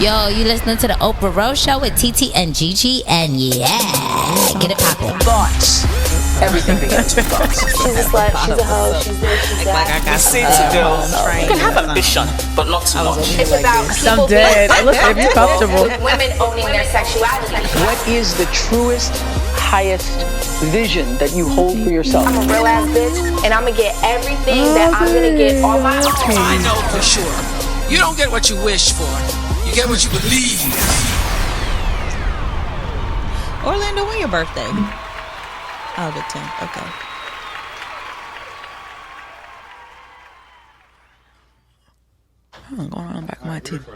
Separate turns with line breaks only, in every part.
Yo, you listening to the Oprah Rose Show with TT and Gigi, and yeah, get it poppin'.
Thoughts. Everything begins with thoughts.
She's a slut, she's a hoe, she's this, she's that.
Like I got
Sit still. You can have ambition, but not too much.
It's about people
I'm dead. Look, if you're comfortable.
women owning their sexuality.
What is the truest, highest vision that you hold for yourself?
I'm a real ass bitch, and I'm gonna get everything that I'm gonna get on my own.
I know for sure. You don't get what you wish for. You get what you believe.
Orlando, when your birthday? Oh, the 10th. Okay. I'm going on the back of my teeth.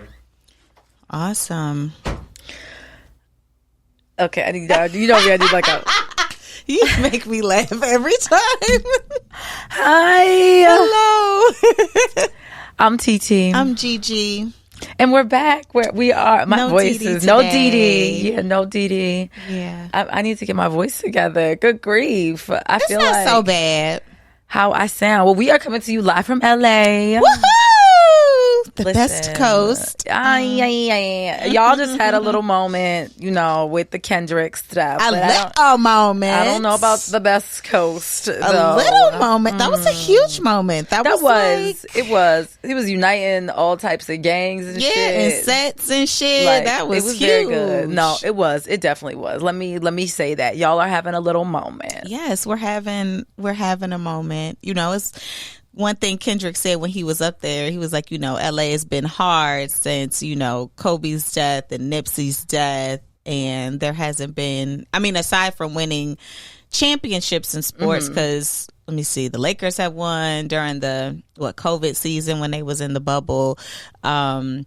Awesome.
Okay, I need that. You know me, I need like a...
You make me laugh every time.
Hi.
Hello.
I'm TT.
I'm Gigi.
And we're back where we are. My
No
voice
Dee Dee
is no
today.
Dee Dee. Yeah, no Dee Dee.
Yeah.
I need to get my voice together. Good grief. I
It's
feel
not
like
so bad.
how I sound. Well, we are coming to you live from LA.
Woohoo! The
Listen,
best coast.
Y'all just had a little moment, you know, with the Kendrick stuff.
A
but
little moment.
I don't know about the best coast.
a little moment. That was a huge moment. That was like,
He was uniting all types of gangs and
yeah,
shit.
and sets and shit.
Like,
that was
it was
huge.
very good. No, it was. It definitely was. Let me say that y'all are having a little moment.
Yes, we're having a moment. You know, it's one thing Kendrick said when he was up there. He was like, you know, LA has been hard since, you know, Kobe's death and Nipsey's death, and there hasn't been, I mean, aside from winning championships in sports, because let me see, the Lakers have won during the COVID season when they was in the bubble. The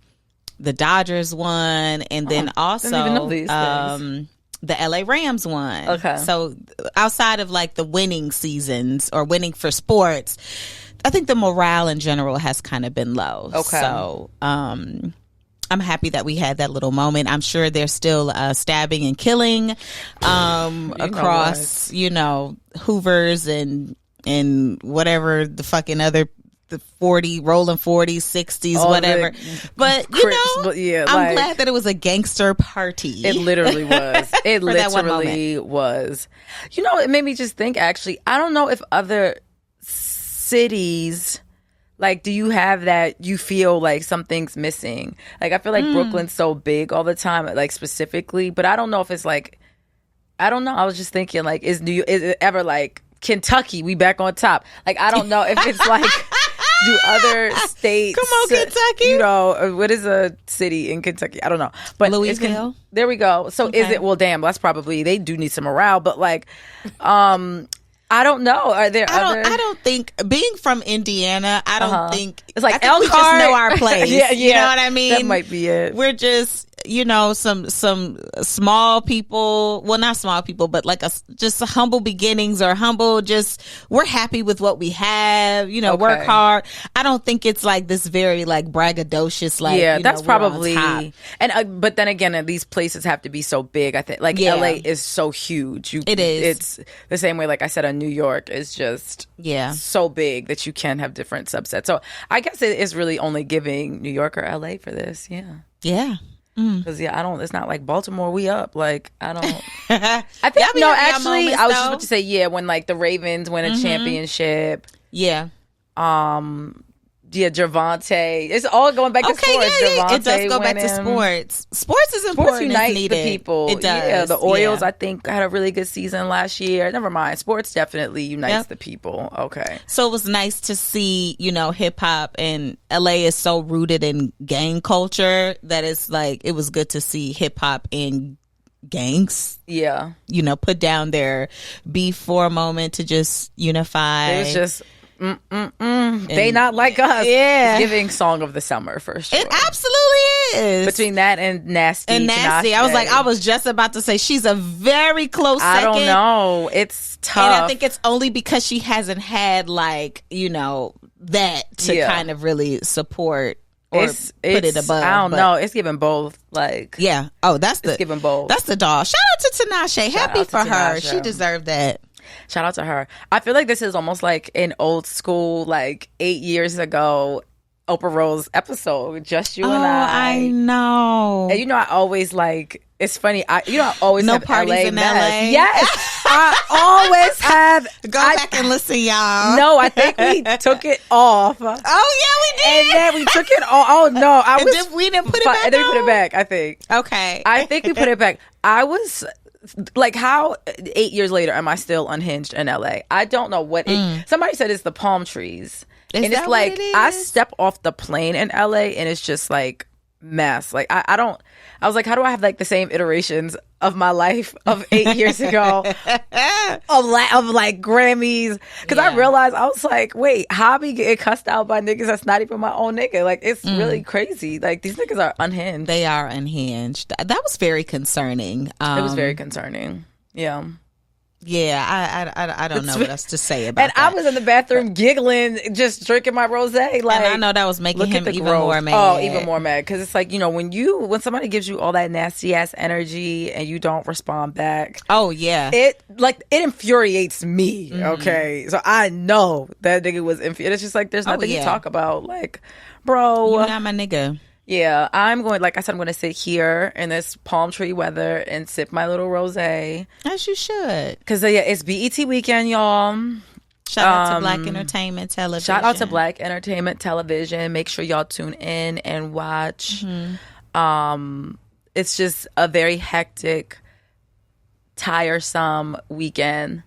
Dodgers won, and then also
didn't even know these things.
the LA Rams won.
Okay.
So outside of like the winning seasons or winning for sports, I think the morale in general has kind of been low.
Okay.
So I'm happy that we had that little moment. I'm sure there's still stabbing and killing across, you know, Hoovers and whatever the fucking other the 40 rolling 40s 60s
All
whatever, but you
Crips,
know,
but yeah,
I'm
like,
glad that it was a gangster party.
It literally was. It
For that one
literally was. You know, it made me just think, actually, I don't know if other cities, like, do you have that, you feel like something's missing? Like, I feel like Brooklyn's so big all the time, like, specifically, but I don't know if it's like, I don't know. I was just thinking, like, is it ever like Kentucky, we back on top? Like, I don't know if it's like, do other states,
Come on, Kentucky.
you know, what is a city in Kentucky? I don't know, but
Louisville.
there we go. So is
Okay.
it? Well, damn, that's probably, they do need some morale, but like, I don't know. Are there other?
I don't think, being from Indiana, I don't think
It's like
I think we just
Elkhart.
know our place.
Yeah,
You know what I mean?
That might be it.
We're just, you know, some small people, well, not small people, but like just humble beginnings, or humble, just, we're happy with what we have, you know,
Okay.
work hard. I don't think it's like this very like braggadocious, like,
Yeah,
you
that's
know, we're on
probably,
top.
and but then again, these places have to be so big. I think, like,
Yeah.
LA is so huge.
It is.
It's the same way, like I said, New York is just
Yeah.
so big that you can have different subsets. So I guess it is really only giving New York or LA for this. Yeah.
Yeah.
Because it's not like Baltimore, we up. Like, I don't.
I
I think, no,
having
actually,
moments,
I was just
though.
about to say, yeah, when like the Ravens win a championship.
Yeah.
Yeah, Gervonta. It's all going back to
Okay,
sports.
yeah. It does
Gervonta
go back to
winning.
sports. Sports is important.
Sports unite
it's
the
needed.
people.
It does.
Yeah, the Orioles,
yeah.
I think, had a really good season last year. Never mind. Sports definitely unites
Yep.
the people. Okay.
So it was nice to see, you know, hip hop, and LA is so rooted in gang culture that it's like, it was good to see hip hop and gangs,
Yeah.
you know, put down their beef for a moment to just unify.
It was just, they not like us.
Yeah.
It's giving Song of the Summer for sure.
It absolutely is.
Between that and Nasty.
and Nasty, I was like, I was just about to say she's a very close
I
second.
don't know. It's tough.
And I think it's only because she hasn't had, like, you know, that to
Yeah.
kind of really support or
it's,
put it above.
I don't
but-
know. It's giving both. Like,
Yeah. Oh, that's the
it's giving both.
That's the doll. Shout out to Tinashe. Happy
out to
for her.
Tinashe.
She deserved that.
Shout out to her. I feel like this is almost like an old school, like 8 years ago, Oprah Rose episode, just you
Oh,
and
I know.
And you know, I always like. It's funny. I always
No
have
parties
LA
in
mess.
LA?
Yes, I always have.
Go back and listen, y'all.
No, I think we took it off.
Oh, yeah, we
And
did.
then we took it off. Oh no, I
And
was.
then we didn't put it
fine.
back
And then we put
on?
it back. I think.
Okay.
I think we put it back. I was like, how 8 years later am I still unhinged in LA? I don't know what it. Somebody said it's the palm trees,
Is
and it's
that
like
what it
I
is?
step off the plane in LA, and it's just like mess. Like I don't. I was like, how do I have like the same iterations of my life of 8 years ago of like Grammys? Because I
Yeah.
realized I was like, wait, how I be getting cussed out by niggas that's not even my own nigga? Like it's really crazy. Like these niggas are unhinged.
They are unhinged. That was very concerning.
It was very concerning. Yeah.
Yeah, I don't know what else to say about
And
that.
I was in the bathroom giggling, just drinking my rosé. Like,
and I know that was making
look
him
at the
even
growth.
more mad.
Oh, even more mad. Because it's like, you know, when somebody gives you all that nasty ass energy and you don't respond back,
Oh, yeah.
it infuriates me. Okay, so I know that nigga was infuriated. It's just like there's nothing
yeah.
to talk about. Like, bro,
You're not my nigga.
yeah, I'm going. Like I said, I'm going to sit here in this palm tree weather and sip my little rosé.
As you should.
Because yeah, it's BET weekend, y'all.
Shout out to Black Entertainment Television.
Shout out to Black Entertainment Television. Make sure y'all tune in and watch. It's just a very hectic, tiresome weekend.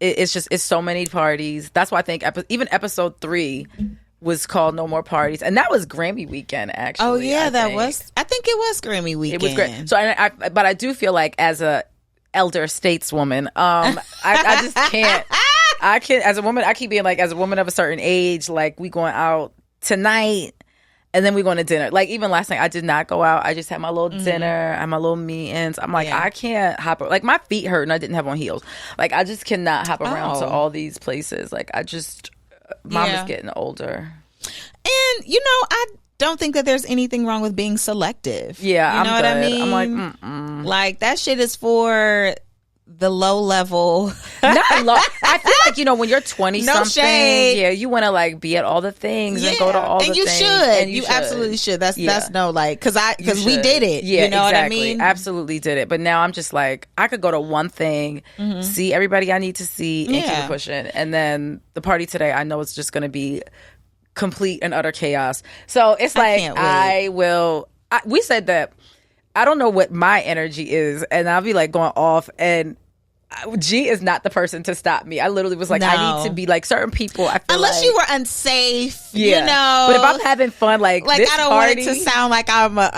It's so many parties. That's why I think even episode 3 was called No More Parties, and that was Grammy weekend. Actually,
Oh, yeah,
I
that
think.
was. I think it was Grammy weekend.
It was great. So, but I do feel like as a elder stateswoman, I just can't. I can as a woman. I keep being like, as a woman of a certain age, like we going out tonight, and then we going to dinner. Like even last night, I did not go out. I just had my little dinner, I had my little meetings. I'm like,
Yeah.
I can't hop. Like my feet hurt, and I didn't have on heels. Like I just cannot hop around to
Oh.
all these places. Like I just, mama's
Yeah.
getting older.
And, you know, I don't think that there's anything wrong with being selective.
Yeah,
You know
I'm
what I
good.
mean?
I'm like, mm-mm.
Like, that shit is for the low level.
Not low. I feel like, you know, when you're 20
No
something,
shade.
yeah, you want to like be at all the things and go to all
and
the
you
things.
should.
And
You
should.
absolutely should. That's
Yeah.
no like because
You
we
should.
did it.
Yeah,
you know
exactly.
what I mean?
Absolutely did it. But now I'm just like, I could go to one thing, see everybody I need to see, and keep
Yeah.
it pushing. And then the party today, I know it's just going to be complete and utter chaos. So it's
I
like,
can't wait.
we said that I don't know what my energy is, and I'll be like going off, and G is not the person to stop me. I literally was like, I
No.
need to be like certain people. I feel
Unless
like,
you were unsafe,
yeah.
you know.
But if I'm having fun, like this
I don't
party,
want it to sound like I'm a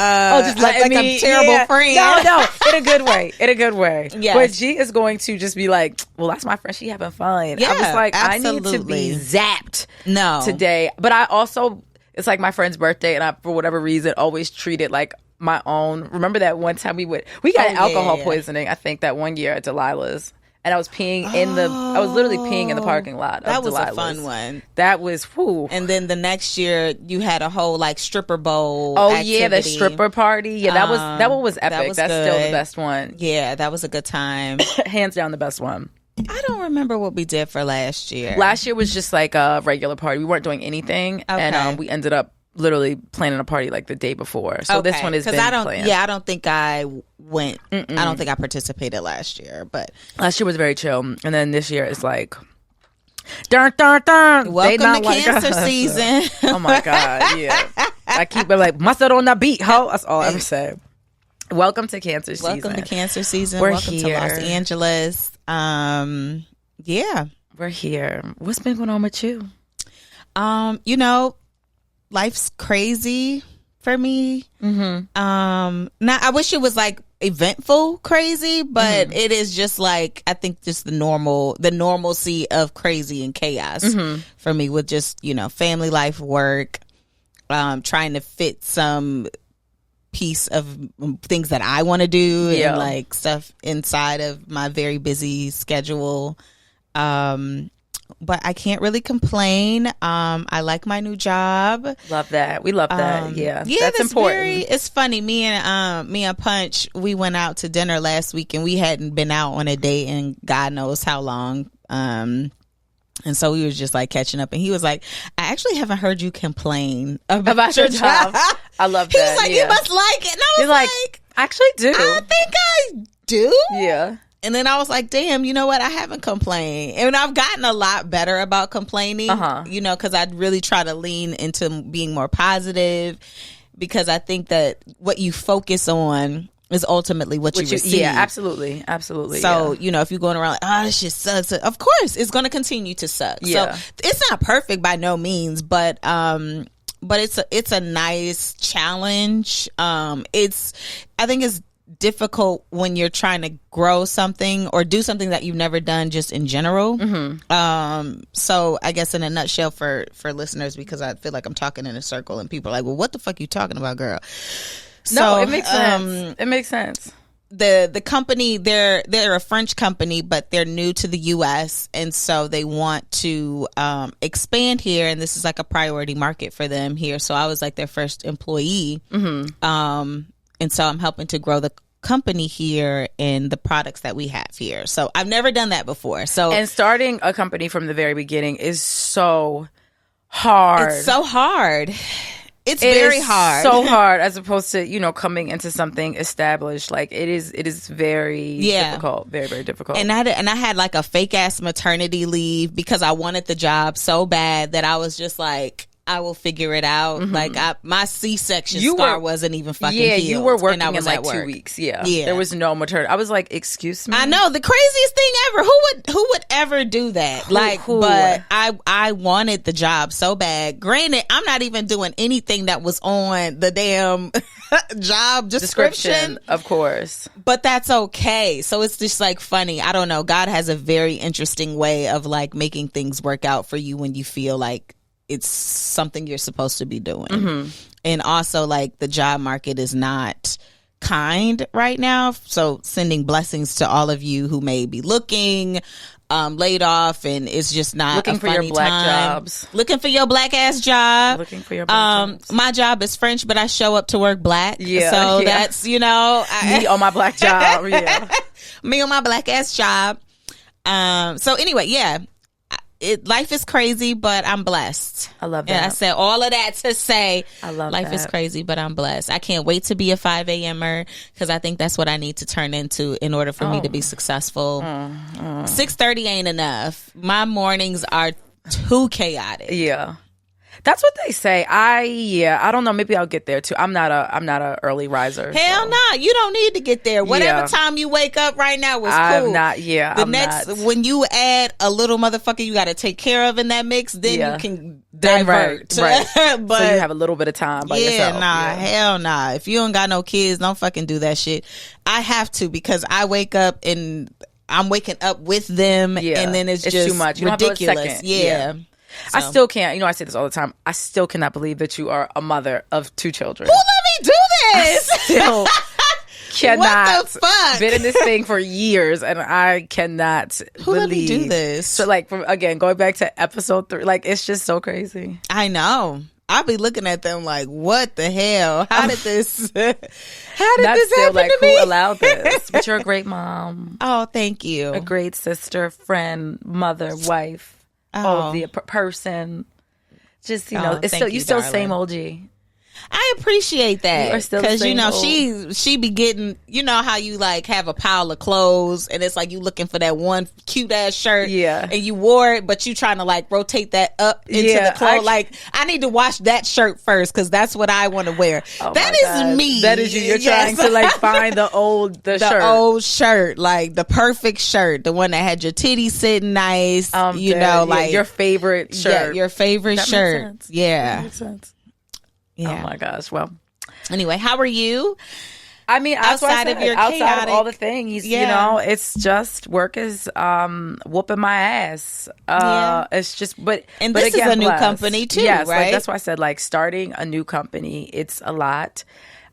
just let
like
me,
a terrible
yeah.
friend.
No, in a good way. In a good way.
Yes.
But G is going to just be like, well, that's my friend. She having fun.
Yeah,
I'm just like, I need to
absolutely.
be zapped
No.
today. But I also, it's like my friend's birthday, and I, for whatever reason, always treat it like my own. Remember that one time we got alcohol
yeah.
poisoning, I think, that one year at Delilah's. And I was peeing I was literally peeing in the parking lot.
That
of
was
Delilah's.
a fun one.
That was, whew.
And then the next year, you had a whole like stripper bowl.
Oh yeah, the
activity.
stripper party. Yeah, that one was epic.
that was
That's still the
good.
best one.
Yeah, that was a good time.
Hands down the best one.
I don't remember what we did for last year.
Last year was just like a regular party. We weren't doing anything,
Okay.
and we ended up literally planning a party like the day before. So this one has been planned.
Yeah, I don't think I went. I don't think I participated last year, but
Last year was very chill, and then this year is like, dun dun dun. They
welcome
not
to
like
cancer
us.
season.
Oh my god, yeah. I keep it like mustard on the beat, ho. That's all I ever say. Welcome to cancer season.
Welcome to cancer season.
We're
Welcome
here.
to Los Angeles. Yeah.
We're here. What's been going on with you?
You know, life's crazy for me. Now I wish it was like eventful crazy, but it is just like, I think just the normalcy of crazy and chaos for me, with just, you know, family life, work, trying to fit some piece of things that I want to do
Yeah.
and like stuff inside of my very busy schedule. But I can't really complain. I like my new job.
Love that. We love that. Yeah, that's important.
It's funny. Me and Punch, we went out to dinner last week, and we hadn't been out on a date in God knows how long. And so we was just like catching up, and he was like, I I actually haven't heard you complain
About your job. I love that.
He was like, you must like it. And I was
You're like, I actually do.
I think I do.
Yeah.
And then I was like, damn, you know what? I haven't complained. And I've gotten a lot better about complaining, you know, because I really try to lean into being more positive, because I think that what you focus on is ultimately what you receive.
Yeah, absolutely. Absolutely.
So, you know, if you're going around like, oh, this shit sucks, of course it's going to continue to suck.
Yeah.
So it's not perfect by no means, but it's a nice challenge. I think it's difficult when you're trying to grow something or do something that you've never done just in general. So I guess in a nutshell for listeners, because I feel like I'm talking in a circle and people are like, well, what the fuck you talking about, girl?
No, it makes sense. It makes sense.
The company, they're a French company, but they're new to the U.S. and so they want to expand here, and this is like a priority market for them here. So I was like their first employee, and so I'm helping to grow the company here and the products that we have here. So I've never done that before. So
and starting a company from the very beginning is so hard.
It's so hard. It's very hard.
So hard, as opposed to, you know, coming into something established. Like it is very difficult. Very, very difficult.
And I had like a fake ass maternity leave because I wanted the job so bad that I was just like, I will figure it out. Like my C-section scar wasn't even fucking healed.
You were working in like
at
2
work.
weeks. Yeah. There was no maternity. I was like, excuse me.
I know, the craziest thing ever. Who would ever do that?
Who?
But I wanted the job so bad. Granted, I'm not even doing anything that was on the damn job description.
Of course.
But that's okay. So it's just like funny. I don't know. God has a very interesting way of like making things work out for you when you feel like it's something you're supposed to be doing. And also like the job market is not kind right now. So sending blessings to all of you who may be looking, laid off, and it's just not
looking
a
for
funny
your black
time.
jobs.
Looking for your black ass job.
Looking for your black jobs.
My job is French, but I show up to work black.
Yeah.
So that's, you know,
me on my black job. Yeah.
Me on my black ass job. So anyway, yeah. Life is crazy, but I'm blessed.
I love that.
And I said all of that to say,
I love
life is crazy, but I'm blessed. I can't wait to be a 5 a.m.er because I think that's what I need to turn into in order for me to be successful. 6:30 ain't enough. My mornings are too chaotic.
Yeah. That's what they say. I don't know. Maybe I'll get there too. I'm not a early riser.
Hell no, you don't need to get there. Whatever time you wake up right now is cool.
I'm not. Yeah,
the next when you add a little motherfucker you got to take care of in that mix, then you can divert.
Right.
But
so you have a little bit of time by yourself.
Hell nah. If you don't got no kids, don't fucking do that shit. I have to because I wake up and I'm waking up with them, and then it's just
too much. You
ridiculous.
Yeah. So. I still can't, you know, I say this all the time. I still cannot believe that you are a mother of 2 children.
Who let me do this?
I still cannot.
What the fuck?
Been in this thing for years and I cannot
Who let me do this?
So like, again, going back to episode 3, like it's just so crazy.
I know. I'll be looking at them like, what the hell? How did this happen
like,
to me?
Who allowed this? But you're a great mom.
Oh, thank you.
A great sister, friend, mother, wife. The person, just, you know, it's still, you still same old G.
I appreciate that.
You are still
because, you know,
old.
she be getting, you know how you like have a pile of clothes and it's like you looking for that one cute ass shirt, and you wore it, but you trying to like rotate that up into the clothes. Like I need to wash that shirt first because that's what I want to wear. That is me.
That is you. You're trying to like find the old
shirt, like the perfect shirt, the one that had your titties sitting nice. You know, like
your favorite shirt.
Yeah, your favorite
that
shirt.
Makes sense.
Yeah,
that makes sense.
Yeah.
Oh my gosh. Well,
anyway, how are you?
I mean, outside of all the things, you know, it's just work is whooping my ass. It's just, but
this
again,
is a new company too,
yes,
right?
Like, that's why I said like starting a new company. It's a lot,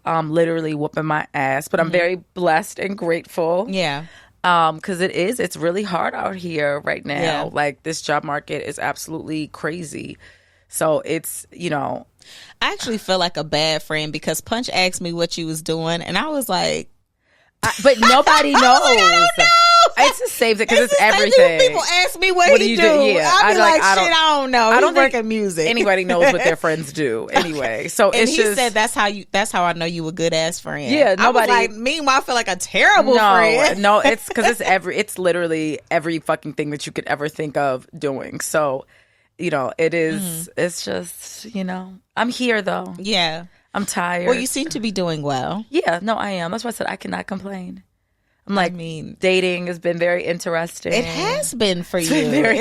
literally whooping my ass. But I'm very blessed and grateful.
Yeah.
Because it's really hard out here right now.
Yeah.
Like this job market is absolutely crazy. So it's, you know.
I actually feel like a bad friend because Punch asked me what you was doing, and I was like,
but nobody knows.
I don't know.
It's the same thing because it's
the same thing
everything.
when people ask me what
What
he
do you
do.
do? Yeah,
I be like,
I
shit, I don't know.
I don't
He work
think
in music.
Anybody knows what their friends do anyway. So
And
it's
he
just
said that's how I know you a good ass friend.
Yeah, nobody-
I was like, meanwhile, I feel like a terrible friend.
No, it's because it's literally every fucking thing that you could ever think of doing. So, it is. It's just I'm here though.
Yeah.
I'm tired.
Well, you seem to be doing well.
Yeah, no, I am. That's why I said I cannot complain. I'm like,
I mean,
dating has been very interesting.
it has been for you.
very-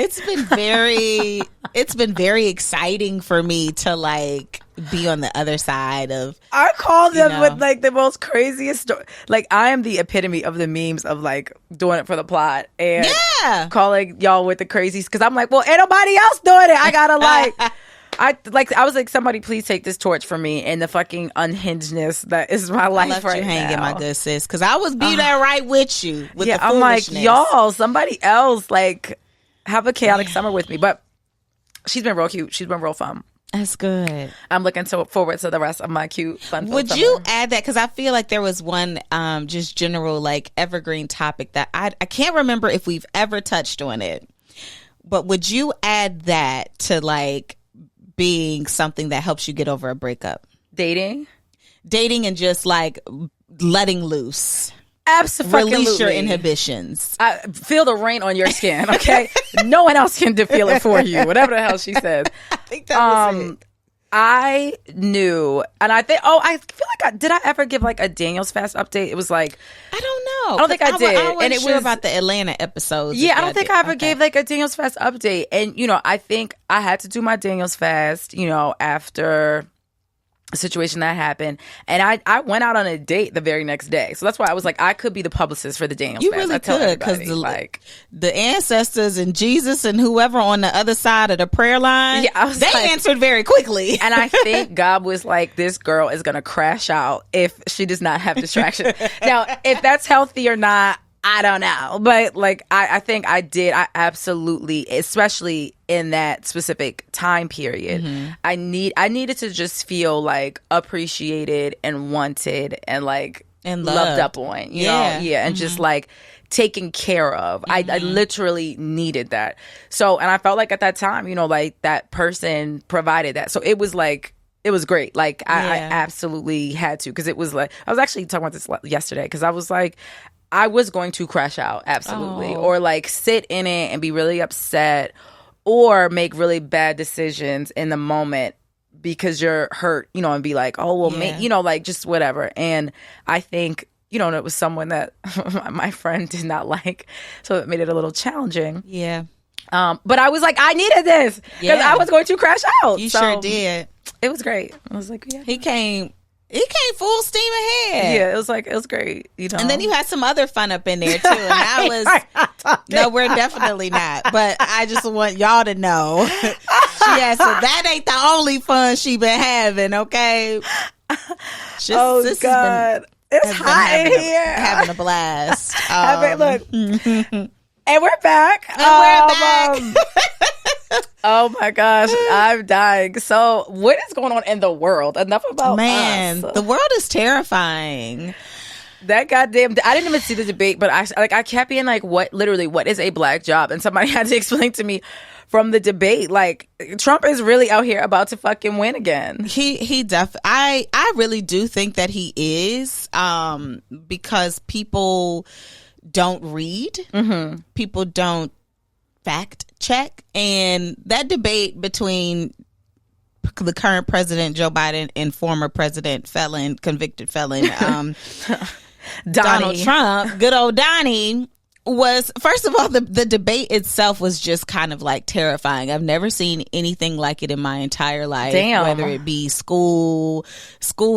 It's been very exciting for me to like be on the other side of.
I call them
know.
with like the most craziest story. Like I am the epitome of the memes of like doing it for the plot and
Yeah.
calling y'all with the crazies because I'm like, well, ain't nobody else doing it. I gotta I was like, somebody please take this torch from me and the fucking unhingedness that is my life
Left
right
you hanging,
now.
my good sis, because I was be there right with you. With
Yeah,
the
I'm like,
foolishness.
y'all, somebody else like have a chaotic summer with me. But she's been real cute. She's been real fun.
That's good.
I'm looking forward to the rest of my cute fun.
Would
summer.
you add that? Because I feel like there was one just general like evergreen topic that I can't remember if we've ever touched on it. But would you add that to like being something that helps you get over a breakup?
dating?
Dating and just like letting loose.
Absolutely.
Release your inhibitions.
I feel the rain on your skin, okay? No one else can feel it for you. Whatever the hell she said.
I think that was it.
I knew, and I think, I feel like did I ever give like a Daniel's Fast update? It was like,
I don't know.
I don't think I did.
I wasn't
And it
sure
was-
about the Atlanta episodes.
yeah,
if
I don't
y'all
think
did.
I ever
Okay.
gave like a Daniel's Fast update. And, I think I had to do my Daniel's Fast, after a situation that happened. And I went out on a date the very next day. So that's why I was like, I could be the publicist for the Daniel's
You
Fast.
really
I tell
could, because
everybody,
the ancestors and Jesus and whoever on the other side of the prayer line,
Yeah, I was
they
like-
answered very quickly.
and I think God was like, this girl is going to crash out if she does not have distraction. Now, if that's healthy or not, I don't know. But like, I think I did. I absolutely, especially in that specific time period, I needed to just feel like appreciated and wanted and like
And
loved
loved.
up on, you
Yeah.
know? Yeah. And just like taken care of. I literally needed that. So, and I felt like at that time, like that person provided that. So it was like, it was great. Like I
Yeah.
absolutely had to, because it was like, I was actually talking about this yesterday, because I was like, I was going to crash out, absolutely, or like sit in it and be really upset, or make really bad decisions in the moment because you're hurt, and be like, oh well,
Yeah.
like just whatever. And I think, it was someone that my friend did not like, so it made it a little challenging.
Yeah,
But I was like, I needed this because
Yeah.
I was going to crash out.
you
So
sure did.
It was great. I was like, yeah.
He came full steam ahead.
Yeah, it was great.
And then you had some other fun up in there too. And that was no, we're definitely not. But I just want y'all to know. So that ain't the only fun she been having, okay? Sis has
God. It's
has been
hot in
having
here.
having a blast.
Look. And we're back.
we're back.
Oh my gosh, I'm dying. So, what is going on in the world? Enough about
Man,
us.
the world is terrifying.
That goddamn, I didn't even see the debate, but I kept being like, what is a black job? And somebody had to explain to me from the debate, like, Trump is really out here about to fucking win again.
I really do think that he is, because people don't read, people don't fact check, and that debate between the current president Joe Biden and former president convicted felon Donald Trump, good old Donnie, was, first of all, the debate itself was just kind of like terrifying. I've never seen anything like it in my entire life.
Damn.
Whether it be school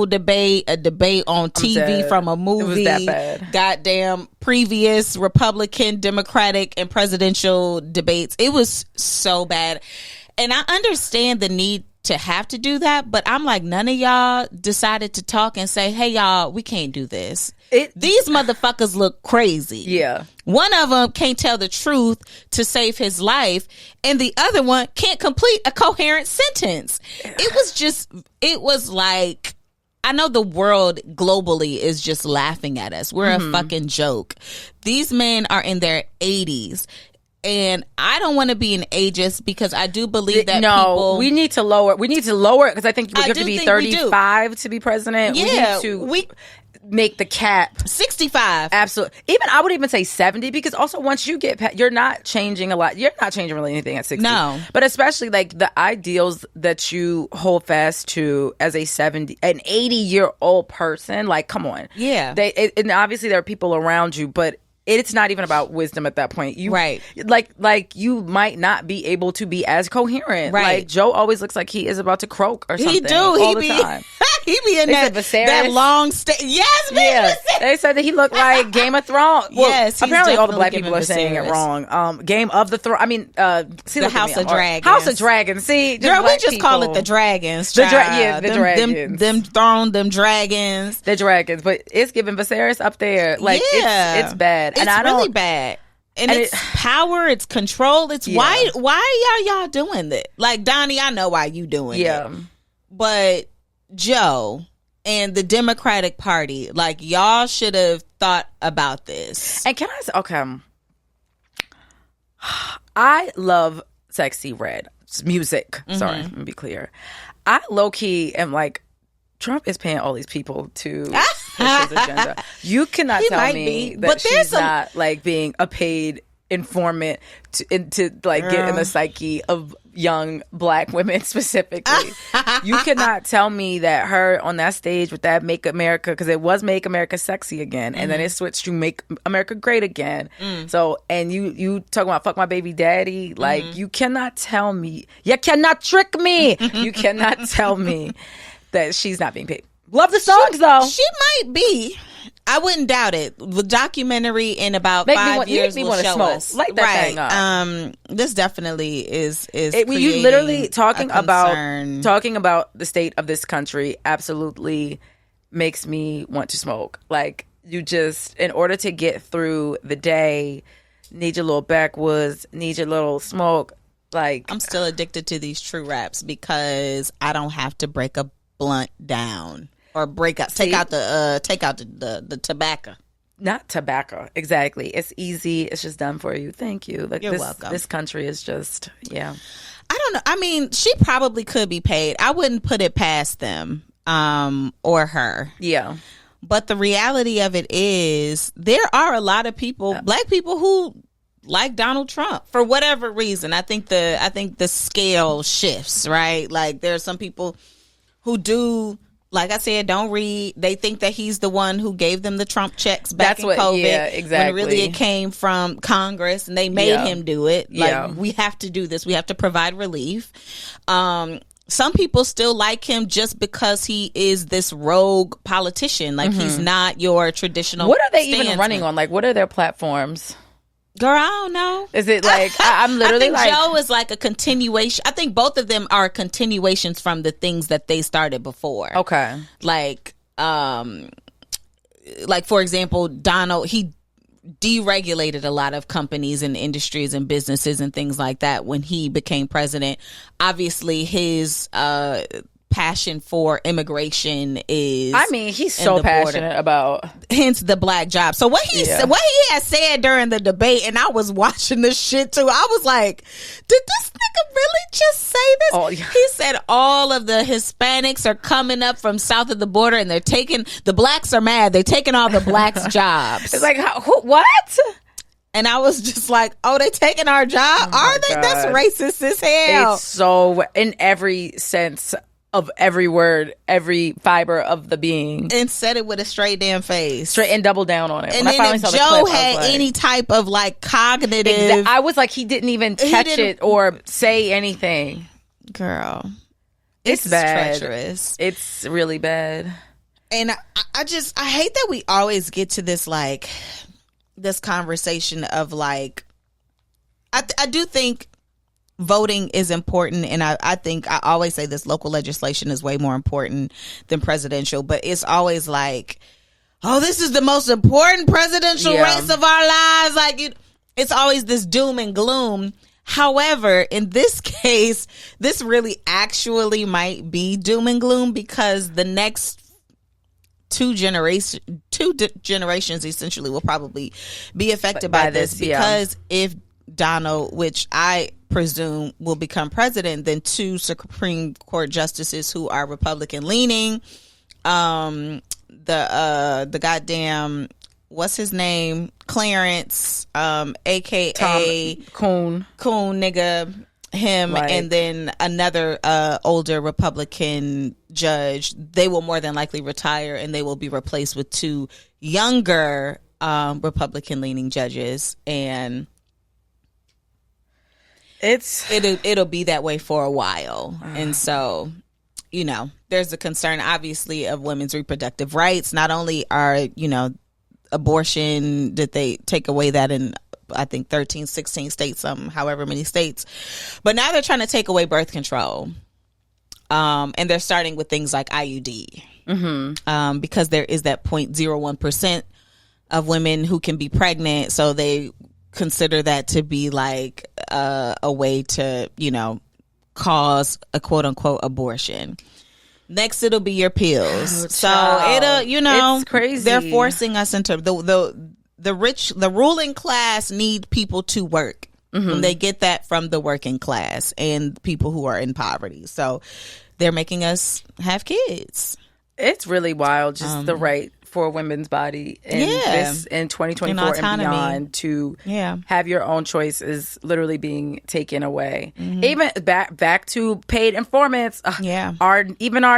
debate, a debate on TV
dead.
from a movie,
It was that bad.
goddamn previous Republican, Democratic, and presidential debates. It was so bad. And I understand the need to have to do that, but I'm like, none of y'all decided to talk and say, hey y'all, we can't do this. These motherfuckers look crazy.
Yeah.
One of them can't tell the truth to save his life, and the other one can't complete a coherent sentence. It was like I know the world globally is just laughing at us. We're
Mm-hmm.
a fucking joke. These men are in their 80s. And I don't want to be an ageist because I do believe that people...
we need to lower it because I think you
I
have to
do
be
think we do.
35 to be president.
Yeah,
we need to make the cap
65.
absolutely. Even I would even say 70 because also once you get you're not changing a lot. You're not changing really anything at 60.
No.
But especially like the ideals that you hold fast to as an 80-year-old person. Like, come on.
Yeah.
And obviously there are people around you, but it's not even about wisdom at that point.
Right.
Like you might not be able to be as coherent.
Right.
Like Joe always looks like he is about to croak or something.
He do.
all
He
the
be.
time.
He be in
They
that,
said Viserys.
that long stay. Yes,
Yeah,
Viserys.
they said that he looked like Game of Thrones. Well,
Yes, he's
apparently all the black
definitely
people are saying it
giving
wrong. Game of the Throne. I mean, see,
The
look at
House
me,
of
I'm-
Dragons.
House of Dragons. See, just
Girl, we
black
just call it
people.
the dragons.
The
child.
the dragons.
Them throne, them dragons.
The dragons, but it's giving Viserys up there. Like
Yeah.
it's bad,
It's
and I
really
don't.
bad. And
and
it's power, it's control. It's
Yeah.
why are y'all doing that? Like, Donnie, I know why you doing
Yeah.
it. But Joe and the Democratic Party, like, y'all should have thought about this.
And can I say, okay, I love Sexy Red music. Sorry, let me be clear. I low key am like, Trump is paying all these people to push his agenda. You cannot
He
tell
might
me
be,
that
but there's
she's
some-
not like being a paid informant to like get in the psyche of young black women specifically. You cannot tell me that her on that stage with that Make America, because it was Make America Sexy Again, and then it switched to Make America Great Again. So, and you talking about fuck my baby daddy, like you cannot tell me, you cannot trick me. You cannot tell me that she's not being paid. Love the songs though.
She might be. I wouldn't doubt it. The documentary in about
Make me
5
want- you
years
make me
will
wanna
show
smoke.
us.
Light that
right.
thing up.
This definitely is
You
creating
literally
a
talking
concern.
about the state of this country absolutely makes me want to smoke. Like, you just, in order to get through the day, need your little backwoods, need your little smoke. Like,
I'm still addicted to these true raps because I don't have to break a blunt down or take out the tobacco.
not tobacco. Exactly. It's easy. It's just done for you. Thank you. Like,
You're welcome.
This country is just, yeah.
I don't know. I mean, she probably could be paid. I wouldn't put it past them or her.
Yeah.
But the reality of it is there are a lot of people, black people, who like Donald Trump for whatever reason. I think the scale shifts, right? Like, there are some people who do, like I said, don't read. They think that he's the one who gave them the Trump checks back
That's
in
what-
COVID.
yeah, exactly.
When really it came from Congress and they made
Yeah.
him do it. Like,
Yeah.
we have to do this. We have to provide relief. Some people still like him just because he is this rogue politician. Like, he's not your traditional.
What are they even
statesman.
running on? Like, what are their platforms?
Girl, I don't know.
Is it like, I'm literally
I think
like,
Joe is like a continuation. I think both of them are continuations from the things that they started before.
okay.
Like for example, Donald, he deregulated a lot of companies and industries and businesses and things like that when he became president. Obviously, his passion for immigration is,
I mean, he's
in
so
the border.
passionate about.
hence the black job. So what he
Yeah.
said, what he had said during the debate, and I was watching this shit too. I was like, did this nigga really just say this?
Oh, yeah.
He said all of the Hispanics are coming up from south of the border, and they're taking, the blacks are mad. They're taking all the blacks' jobs.
It's like, what?
And I was just like, oh, they taking our job? Are they? That's
God.
racist as hell.
It's so, in every sense of every word, every fiber of the being.
And said it with a straight damn face.
Straight and double down on it.
And
When I
then
finally
if
saw the
Joe
clip, I was
had
like,
any type of like cognitive,
I was like, he didn't even catch
didn't-
it or say anything.
girl,
It's bad.
treacherous.
It's really bad.
And I hate that we always get to this, like, this conversation of like, I do think voting is important, and I think I always say this, local legislation is way more important than presidential, but it's always like, oh, this is the most important presidential
Yeah.
race of our lives. Like, it's always this doom and gloom. However, in this case, this really actually might be doom and gloom, because the next two generations essentially will probably be affected by this because if Donald, which I presume will become president, then two Supreme Court justices who are Republican leaning, the goddamn, what's his name, Clarence, aka
Coon
nigga, him,
right.
And then another older Republican judge, they will more than likely retire, and they will be replaced with two younger Republican leaning judges, and it'll be that way for a while. And so, you know, there's a concern obviously of women's reproductive rights. Not only are, you know, abortion, did they take away that in I think 13, 16 states, however many states, but now they're trying to take away birth control. And they're starting with things like IUD, because there is that 0.01% of women who can be pregnant. So they consider that to be like a way to, you know, cause a quote unquote abortion. Next, it'll be your pills. It'll, you know,
it's crazy.
They're forcing us into the rich, the ruling class need people to work. And they get that from the working class and people who are in poverty. So they're making us have kids.
It's really wild, just the right for a women's body in 2024 and beyond to have your own choice is literally being taken away. Even back to paid informants. Our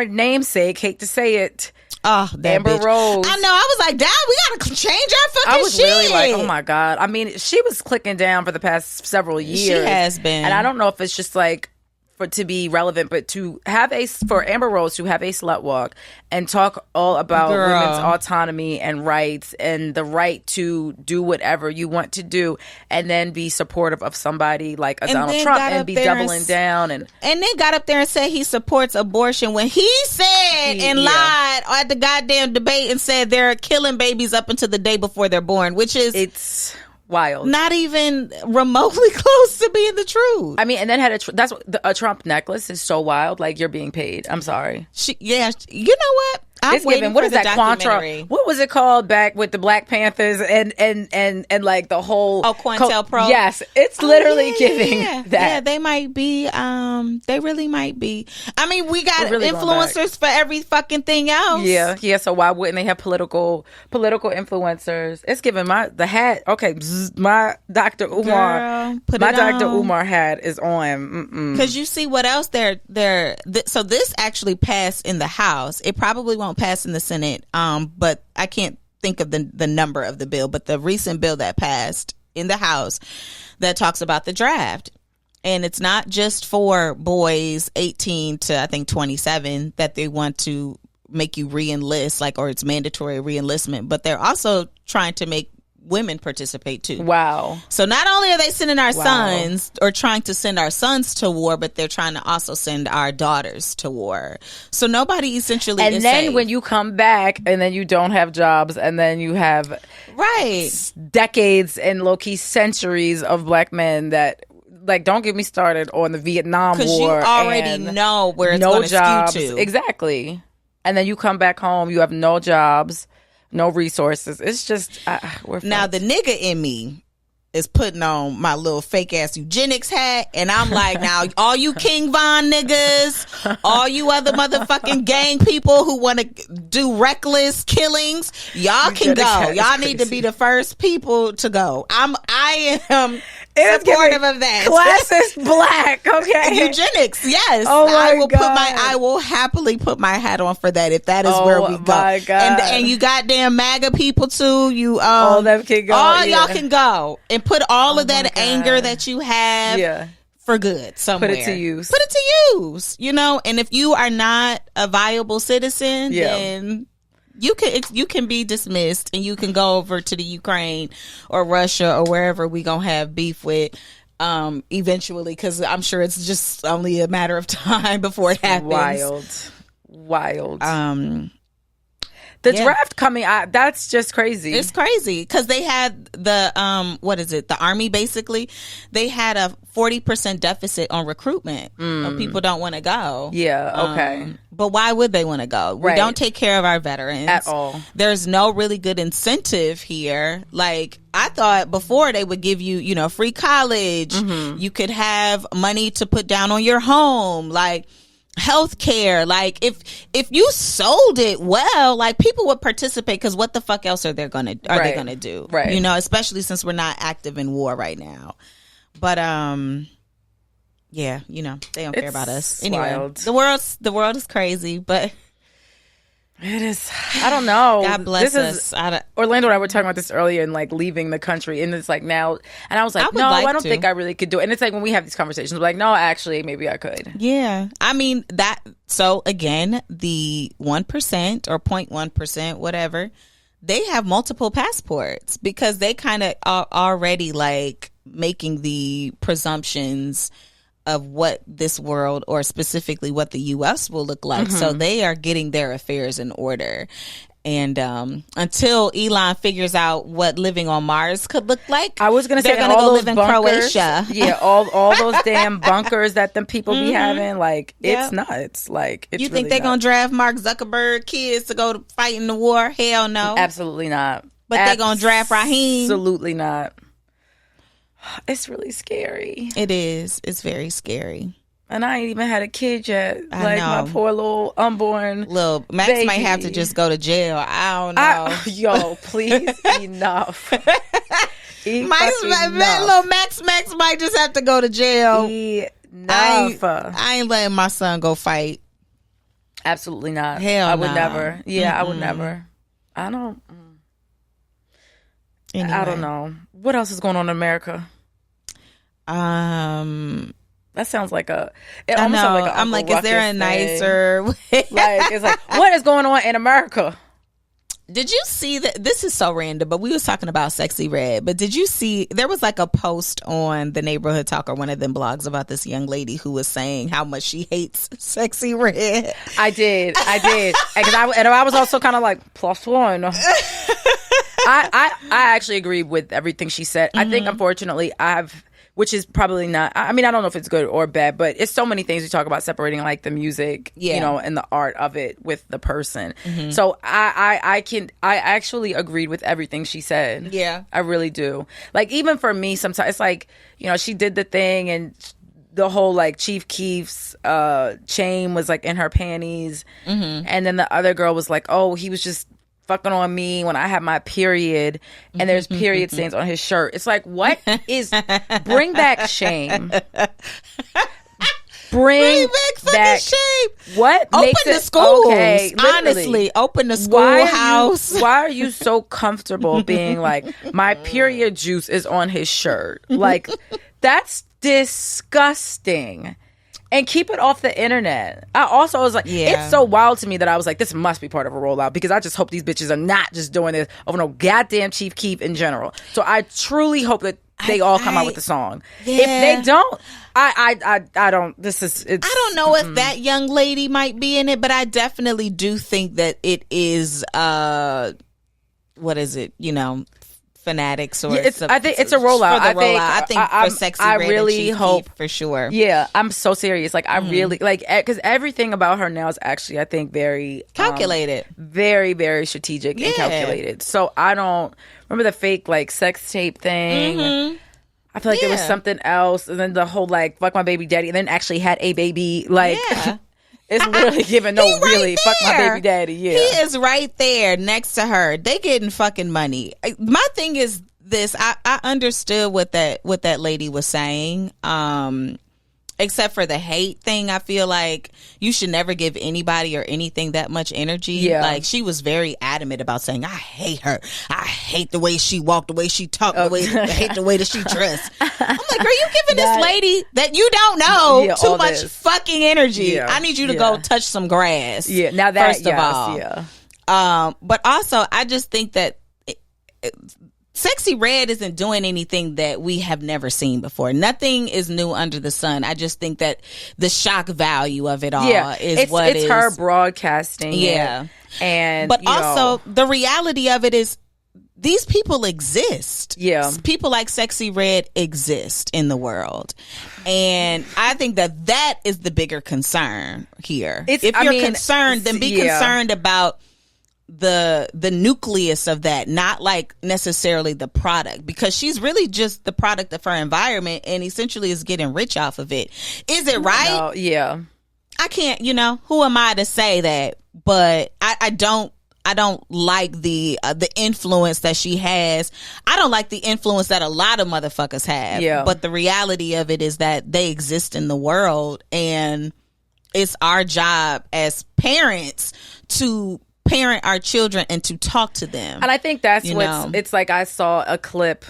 namesake, hate to say it.
Oh, that
Amber
bitch.
Rose.
I know. I was like, Dad, we gotta change our fucking shit.
I was really like, oh my God. I mean, she was clicking down for the past several years.
She has been.
And I don't know if it's just like to be relevant, but to have for Amber Rose to have a slut walk and talk all about women's autonomy and rights and the right to do whatever you want to do, and then be supportive of somebody like a Donald Trump and be doubling down and
then got up there and said he supports abortion when he said and lied at the goddamn debate and said they're killing babies up until the day before they're born, which is
it's wild.
Not even remotely close to being the truth.
I mean, and then had a Trump necklace is so wild. Like, you're being paid. I'm sorry.
You know what?
It's given. What is that Quantra? What was it called back with the Black Panthers and like the whole
COINTELPRO?
Yes, it's literally giving that.
Yeah, they might be. They really might be. I mean, we got really influencers for every fucking thing else.
Yeah. So why wouldn't they have political influencers? It's giving the hat. Okay, my Dr. Umar, Dr. Umar hat is on.
Because you see what else so this actually passed in the House. It probably won't pass in the Senate, but I can't think of the number of the bill, but the recent bill that passed in the House that talks about the draft, and it's not just for boys 18 to I think 27 that they want to make you re-enlist, like, or it's mandatory re-enlistment, but they're also trying to make women participate too.
Wow.
So not only are they sending our sons or trying to send our sons to war, but they're trying to also send our daughters to war. So nobody essentially
is then
safe.
When you come back and then you don't have jobs and then you have decades and low-key centuries of black men that, like, don't get me started on the Vietnam War.
Because you already know where it's going to skew to.
Exactly. And then you come back home, you have no jobs, no resources. It's just
now the nigga in me is putting on my little fake ass eugenics hat, and I'm like, now all you King Von niggas, all you other motherfucking gang people who want to do reckless killings, y'all can go. Y'all need to be the first people to go. I am supportive of that.
Classist black, okay.
Eugenics, yes.
Oh my God.
I will happily put my hat on for that if that is where we go.
My God.
And you goddamn MAGA people too. You
all them can go.
All y'all can go and put all of that anger that you have for good somewhere.
Put it to use.
Put it to use. You know, and if you are not a viable citizen, then you can be dismissed and you can go over to the Ukraine or Russia or wherever we gonna have beef with eventually, because I'm sure it's just only a matter of time before it happens.
Wild. The draft coming out, that's just crazy.
It's crazy because they had the the army, basically they had a 40% deficit on recruitment. So people don't want to go.
Yeah, okay.
But why would they want to go? We
Right.
don't take care of our veterans
At all.
There's no really good incentive here. Like, I thought before they would give you, you know, free college. You could have money to put down on your home, like health care. Like, if you sold it well, like, people would participate, because what the fuck else are they gonna do?
Right.
You know, especially since we're not active in war right now. But yeah, you know, they don't care about us. Anyway,
wild.
the world is crazy, but
It is. I don't know.
God bless
this
us.
Orlando and I were talking about this earlier, and like leaving the country, and it's like now, and I was like,
I would
no,
like
I don't
to.
think I really could do it. And it's like when we have these conversations, we're like, no, actually, maybe I could.
Yeah. I mean, that, so again, the 1% or 0.1%, whatever, they have multiple passports, because they kind of are already like making the presumptions of what this world, or specifically what the U.S. will look like. So they are getting their affairs in order. And until Elon figures out what living on Mars could look like,
I was gonna say,
they're gonna
all
go
those
live in
bunkers,
Croatia.
Yeah, all those damn bunkers that them people be having, like,
Yep.
it's nuts. Like, it's
You think
really
they're gonna
nuts.
draft Mark Zuckerberg kids to go to fight in the war? Hell no.
Absolutely not.
But they gonna draft Raheem?
Absolutely not. It's really scary.
It is. It's very scary.
And I ain't even had a kid yet.
I
Like,
know.
my poor little unborn.
Max might
baby.
have to just go to jail. I don't know.
Yo, please, enough.
Little Max might just have to go to jail.
Enough.
I ain't letting my son go fight.
Absolutely not.
Hell
I would
no.
never. Yeah, I would never. I don't.
Anyway.
I don't know. What else is going on in America? That sounds like a. It
I
almost
know.
sounds like a
I'm like,
Uncle
is there a
Ruckus
nicer way?
thing. Like, it's like, what is going on in America?
Did you see that? This is so random, but we was talking about Sexy Red. But did you see, there was like a post on the Neighborhood Talk or one of them blogs about this young lady who was saying how much she hates Sexy Red.
I did, because I was also kind of like +1. I actually agree with everything she said. I think, unfortunately, which is probably not, I mean, I don't know if it's good or bad, but it's so many things we talk about, separating like the music, you know, and the art of it with the person. So I actually agreed with everything she said.
Yeah.
I really do. Like, even for me, sometimes it's like, you know, she did the thing, and the whole like Chief Keef's chain was like in her panties. And then the other girl was like, oh, he was just fucking on me when I have my period, and there's period stains on his shirt. It's like, what is, bring back shame. Bring back
shame.
What
Open
makes
the
it
schools.
okay? Literally.
Honestly, open the schoolhouse.
Why are you so comfortable being like, my period juice is on his shirt? Like, that's disgusting. And keep it off the internet. I also was like, it's so wild to me that I was like, this must be part of a rollout, because I just hope these bitches are not just doing this over no goddamn Chief Keef in general. So I truly hope that they all come out with the song.
Yeah.
If they don't, I don't. This is. It's,
I don't know if that young lady might be in it, but I definitely do think that it is. What is it? You know, Fanatics or
I think it's a rollout.
For the rollout. I think
I
for Sexy
I
Red
really
and Chief
hope
Keef, for sure.
Yeah, I'm so serious. Like, I really like, because everything about her now is actually, I think, very
Calculated.
very, very strategic and calculated. So I don't remember the fake like sex tape thing. I feel like there was something else, and then the whole like fuck my baby daddy, and then actually had a baby. Like, it's literally giving no really fuck my baby daddy. Yeah,
he is right there next to her. They getting fucking money. My thing is this: I understood what that lady was saying. Except for the hate thing, I feel like you should never give anybody or anything that much energy.
Yeah.
Like, she was very adamant about saying, I hate her. I hate the way she walked, the way she talked, I hate the way that she dressed. I'm like, are you giving this lady that you don't know too much fucking energy?
Yeah.
I need you to go touch some grass.
Yeah, now that,
first of all. But also, I just think that Sexy Red isn't doing anything that we have never seen before. Nothing is new under the sun. I just think that the shock value of it all is
it's her broadcasting.
Yeah.
And
but also the reality of it is these people exist.
Yeah.
People like Sexy Red exist in the world. And I think that is the bigger concern here. If you're concerned, then be concerned about the nucleus of that, not like necessarily the product, because she's really just the product of her environment and essentially is getting rich off of it. Is it right?
No, yeah.
I can't, who am I to say that? But I don't like the influence that she has. I don't like the influence that a lot of motherfuckers have.
Yeah.
But the reality of it is that they exist in the world, and it's our job as parents to parent our children and to talk to them.
And I think that's it's like, I saw a clip,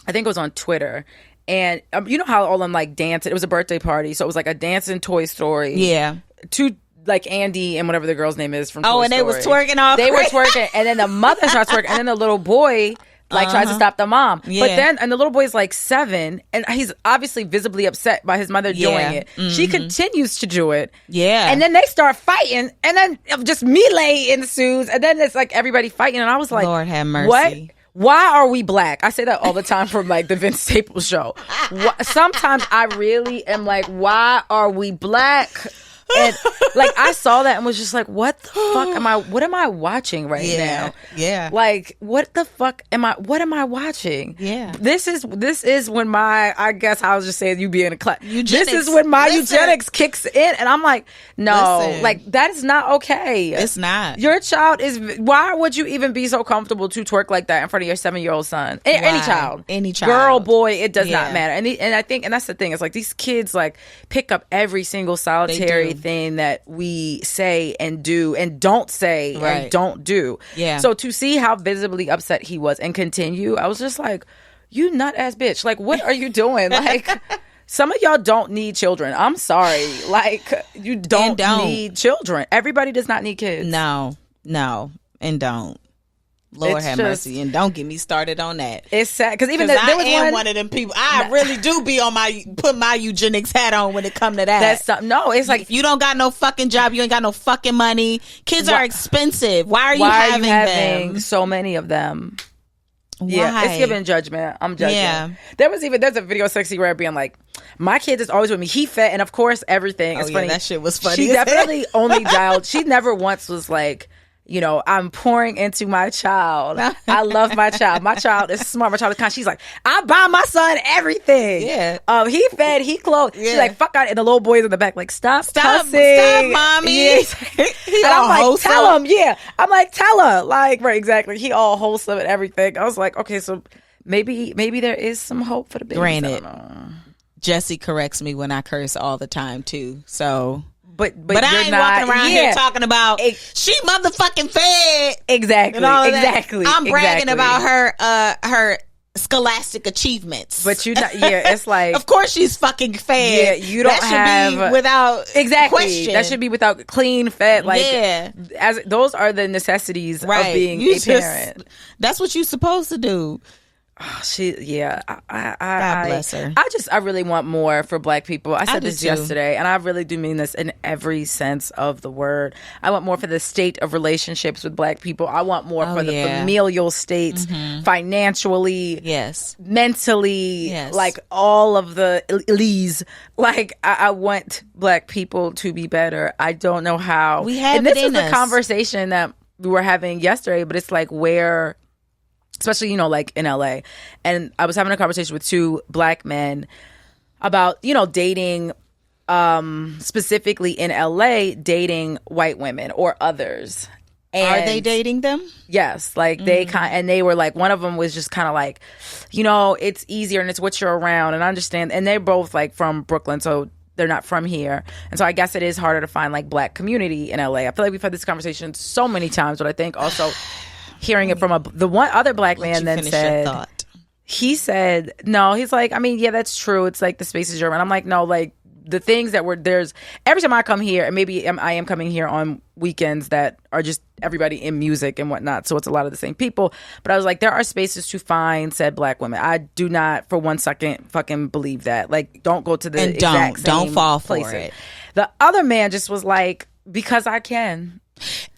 I think it was on Twitter, and you know how all them like dancing, it was a birthday party, so it was like a dancing Toy Story.
Yeah.
Two, like Andy and whatever the girl's name is from Toy
and
Story.
they was twerking all
They
crazy.
were twerking, and then the mother starts twerking, and then the little boy tries to stop the mom.
Yeah.
But then, and the little boy's like 7, and he's obviously visibly upset by his mother doing it. She continues to do it.
Yeah.
And then they start fighting, and then just melee ensues, and then it's like everybody fighting, and I was like,
Lord have mercy.
What? Why are we black? I say that all the time from like the Vince Staples show. Sometimes I really am like, why are we black? And like, I saw that and was just like, what the fuck what am I watching right now?
Yeah.
Like, what the fuck what am I watching?
Yeah.
This is when I guess I was just saying you be in a class. This is when my
Listen.
eugenics kicks in, and I'm like, no,
Listen.
like that is not okay.
It's not.
Your child why would you even be so comfortable to twerk like that in front of your 7-year-old son? Any child.
girl,
Girl, boy, it does
Yeah.
not matter. And I think, and that's the thing, it's like these kids like pick up every single solitary thing that we say and do and don't say and don't do.
Yeah.
So to see how visibly upset he was and continue, I was just like, you nut ass bitch. Like, what are you doing? Like, some of y'all don't need children. I'm sorry. Like, you don't need children. Everybody does not need kids.
No, and don't. Lord
It's
have
just-
mercy, and don't get me started on that.
It's sad because even
Because
there was
I am one of them people. I really do be on put my eugenics hat on when it come to that.
It's like,
if you don't got no fucking job, you ain't got no fucking money. Kids are expensive. Why are you having them?
so many of them?
Why?
Yeah, it's giving judgment. I'm judging.
Yeah.
There's a video of Sexy Red being like, my kid is always with me. He fed, and of course everything. It's funny.
That shit was funny.
She definitely only dialed. She never once was like, I'm pouring into my child. I love my child. My child is smart. My child is kind. She's like, I buy my son everything.
Yeah.
He fed, he clothed.
Yeah.
She's like, fuck out. And the little boys in the back like, stop cussing.
Stop, mommy.
Yeah. And I'm like,
wholesome.
tell him. Yeah. I'm like, tell her. Like, right, exactly. He all wholesome and everything. I was like, okay, so maybe there is some hope for the babies.
Granted, Jesse corrects me when I curse all the time too. So.
But
I ain't walking around here talking about she motherfucking fed.
Exactly.
And all of that.
Exactly.
I'm bragging about her scholastic achievements.
But it's like,
of course she's fucking fed.
Yeah, you don't
that should be without question.
That should be without clean fed. Like,
yeah.
As those are the necessities of being a parent.
That's what you're supposed to do.
God
bless her.
I really want more for Black people. I said this
too.
yesterday, and I really do mean this in every sense of the word. I want more for the state of relationships with Black people. I want more for the familial states, financially, mentally, like all of the lees. Like, I want Black people to be better. I don't know how.
We have
and this
it in
was the
us.
conversation that we were having yesterday, but it's like where, especially, like in LA. And I was having a conversation with 2 Black men about, dating, specifically in LA, dating white women or others. And
are they dating them?
Yes. Like and they were like, one of them was just kind of like, it's easier and it's what you're around. And I understand. And they're both like from Brooklyn. So they're not from here. And so I guess it is harder to find like Black community in LA. I feel like we've had this conversation so many times, but I think also hearing it from the one other Black man then said, he said, no, he's like, I mean, yeah, that's true. It's like the spaces you're in. I'm like, no, like the things that there's every time I come here, and maybe I am coming here on weekends that are just everybody in music and whatnot. So it's a lot of the same people. But I was like, there are spaces to find said Black women. I do not for one second fucking believe that. Like, don't go to the exact same
don't fall for
places.
it.
The other man just was like, because I can.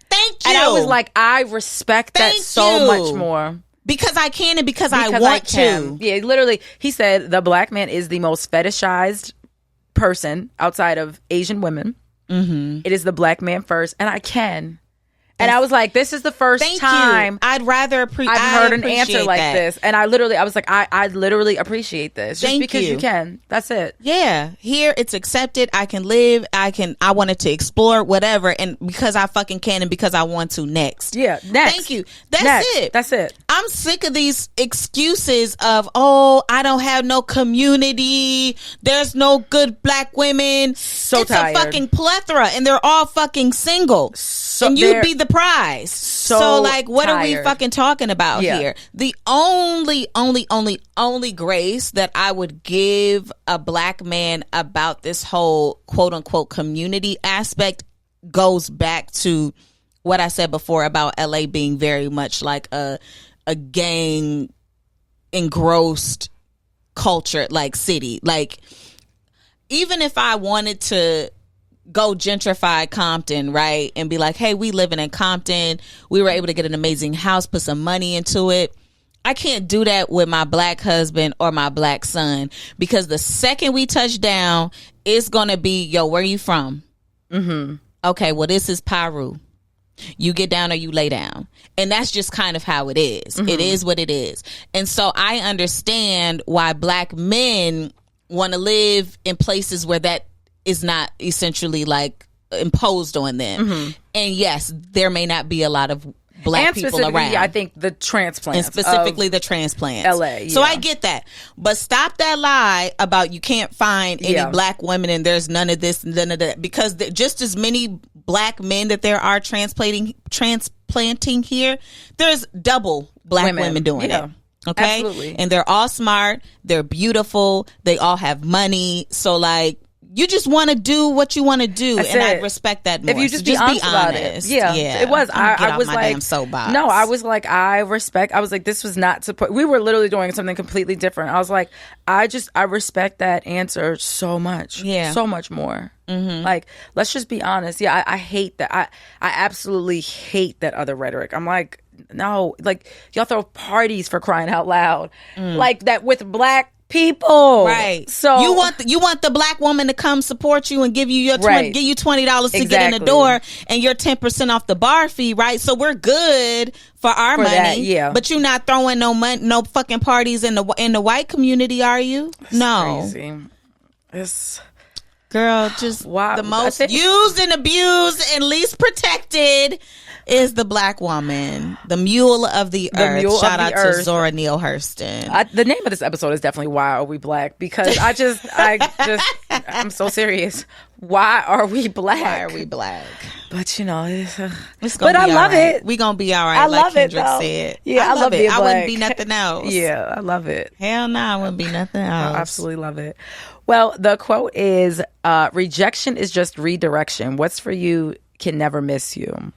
Thank you.
And I was like, I respect that so much more.
Because I can and because I
Because
want
can.
to.
Yeah, literally, he said the black man is the most fetishized person outside of Asian women. Mm-hmm. It is the black man first, and I can. And I was like, this is the first time
you. I'd rather
I've heard an answer like
that.
this. And I was like, I literally appreciate this. Just
Thank
because
you.
you can. That's it.
Yeah, here it's accepted. I can live. I wanted to explore whatever, and because I fucking can, and because I want to. Next.
Yeah. Next.
Thank you. That's
Next.
it.
That's it.
I'm sick of these excuses of, oh, I don't have no community. There's no good black women.
So
it's
tired.
a fucking plethora, and they're all fucking single. And you'd be the prize. So like, what are we
tired.
fucking talking about
Yeah.
here? The only grace that I would give a black man about this whole quote unquote community aspect goes back to what I said before about LA being very much like a gang engrossed culture, like city. Like, even if I wanted to go gentrify Compton, right, and be like, hey, we living in Compton, we were able to get an amazing house, put some money into it, I can't do that with my black husband or my black son, because the second we touch down, it's gonna be, yo, where you from? Mm-hmm. Okay, well, this is Piru. You get down or you lay down. And that's just kind of how it is. Mm-hmm. It is what it is. And so I understand why black men want to live in places where that is not essentially like imposed on them. Mm-hmm. And yes, there may not be a lot of black people around.
I think the transplants.
And specifically the transplants.
LA.
So
yeah.
I get that. But stop that lie about you can't find any black women and there's none of this, none of that. Because just as many black men that there are transplanting here, there's double black women doing it. Okay?
Absolutely.
And they're all smart. They're beautiful. They all have money. So like, you just want to do what you want to do, and I respect that more.
If you just be honest about it. Yeah. It was. I was like, no, I was like, I was like, this was not supposed. We were literally doing something completely different. I was like, I respect that answer so much. Yeah. So much more. Mm-hmm. Like, let's just be honest. Yeah, I hate that. I absolutely hate that other rhetoric. I'm like, no, like, y'all throw parties for crying out loud. Like that with black people, right? So you want the black woman to come support you and give you your give you $20 to get in the door, and your 10% off the bar fee, right? So we're good for our money, that, yeah. But you're not throwing no fucking parties in the white community, are you? It's
no,
crazy. It's
girl, just the most used and abused and least protected is the black woman, the mule of the earth. Shout out to Zora Neale Hurston.
The name of this episode is definitely "Why Are We Black?" Because I'm so serious. Why are we black?
Why are we black?
But you know,
it's gonna
but
be
I love
right.
it.
We gonna be all right.
I
like
love
Kendrick
it,
said.
Yeah, I love it.
I wouldn't be nothing else.
Yeah, I love it.
Hell no, I wouldn't be nothing else.
I absolutely love it. Well, the quote is, "Rejection is just redirection. What's for you can never miss you."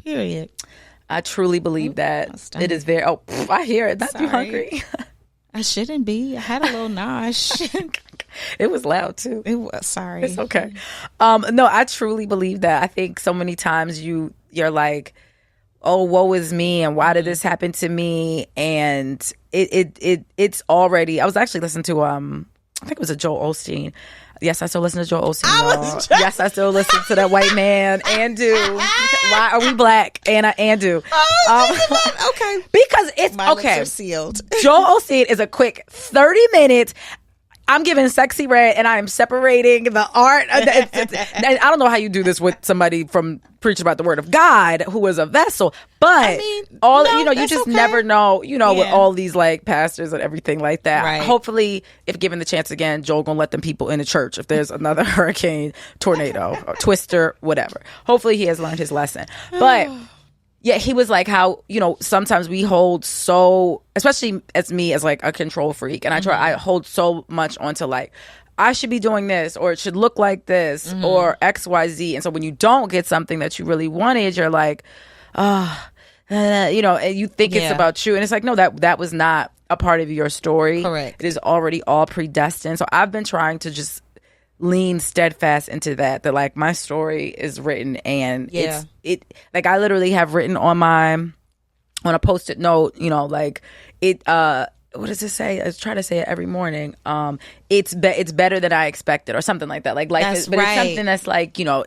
Period.
I truly believe that. It is very. Oh, I hear it. Not you hungry.
I shouldn't be. I had a little nosh.
It was loud too.
It was. Sorry.
It's okay. No, I truly believe that. I think so many times you're like, oh, woe is me, and why did this happen to me? And it's already. I was actually listening to I think it was a Joel Osteen. Yes, I still listen to Joel Osteen. Yes, I still listen to that white man, Andu. Why are we black? Andu.
Okay.
Because it's
My
okay.
lips are sealed.
Joel Osteen is a quick 30 minutes. I'm giving Sexy Red and I am separating the art. And I don't know how you do this with somebody from preaching about the word of God who is a vessel, but you just never know, with all these like pastors and everything like that. Right. Hopefully, if given the chance again, Joel gonna let them people in the church if there's another hurricane, tornado, or twister, whatever. Hopefully he has learned his lesson. But yeah, he was like how, sometimes we hold so, especially as me as like a control freak, and I hold so much onto like, I should be doing this, or it should look like this, or XYZ. And so when you don't get something that you really wanted, you're like, and you think it's about you. And it's like, no, that was not a part of your story.
Correct.
It is already all predestined. So I've been trying to just lean steadfast into that like my story is written, and it's like I literally have written on my on a Post-it note, you know, like it. What does it say? I try to say it every morning. It's better than I expected, or something like that. Like life
That's
is, but
right.
it's something that's like, you know,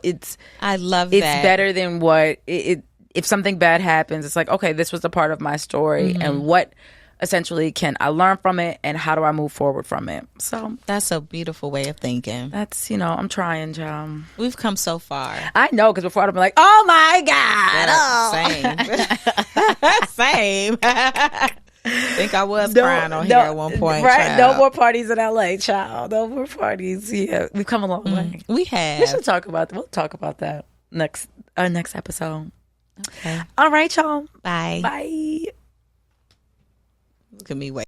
I love
it's
that.
better than what it. If something bad happens, it's like, okay, this was a part of my story, and what essentially can I learn from it, and how do I move forward from it? So
That's a beautiful way of thinking.
that's, you know, I'm trying, John.
We've come so far.
I know, because before I'd be like, oh my God, oh.
Same. Think I was crying on here at one point.
Right? No
child.
more parties in LA, child. No more parties. Yeah, we've come a long way.
We
We
have.
should talk about. We'll talk about that next episode.
Okay.
All right, y'all.
Bye.
Bye.
Look at me wait.